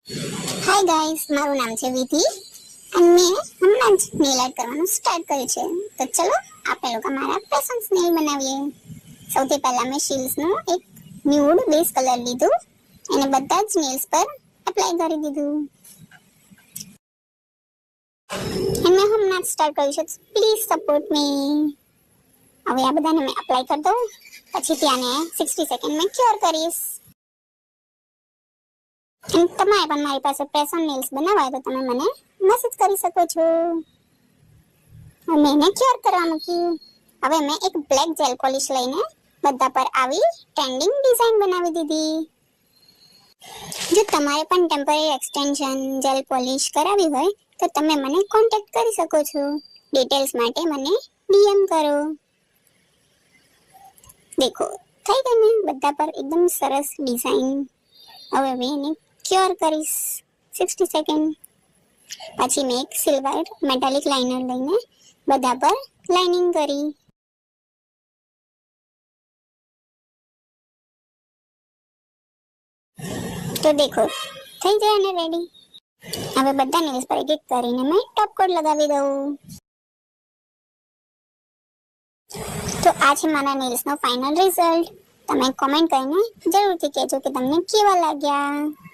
Hi guys, મારું નામ છે વિધિ અને મેં હમણાં જ નેલ આર્ટ કરવાનું સ્ટાર્ટ કર્યું છે. તો ચલો આપણે લોકો મારા પેશન્સ નેલ બનાવીએ. સૌથી પહેલા મેં શીલ્સનું એક ન્યૂડ બેઝ કલર લીધું અને બધા જ નેલ્સ પર એપ્લાય કરી દીધું. અને મેં હમણાં જ સ્ટાર્ટ કર્યું છે, પ્લીઝ સપોર્ટ મી. હવે આ બધાને મેં એપ્લાય કરી દઉં, પછી ત્યાંને 60 સેકન્ડ મેં ક્યોર કરીશ. તમારે પણ મારી પાસે પેશન નેલ્સ બનાવવા હોય તો તમે મને મેસેજ કરી શકો છો. મેં એને ક્યોર કરવા મૂક્યું. હવે મેં એક બ્લેક જેલ પોલિશ લઈને બધા પર આવી ટ્રેન્ડિંગ ડિઝાઇન બનાવી દીધી. જો તમારે પણ ટેમ્પરરી એક્સટેન્શન જેલ પોલિશ કરાવી હોય તો તમે મને કોન્ટેક્ટ કરી શકો છો. ડિટેલ્સ માટે મને ડીએમ કરો. દેખો, થઈ ગઈ ને બધા પર એકદમ સરસ ડિઝાઇન. હવે મેં એને ક્યોર કરીશ 60 સેકન્ડ. પછી મેં એક સિલ્વર મેટાલિક લાઇનર લઈને બધા પર લાઇનિંગ કરી. તો દેખો, થઈ જાય ને રેડી. હવે બધા નેલ્સ પર એક એક કરીને મેં ટોપ કોટ લગાવી દઉં. તો આ છે મારા નેલ્સનો ફાઇનલ રિઝલ્ટ. તમે કોમેન્ટ કરીને જરૂરથી કહેજો કે તમને કેવા લાગ્યા.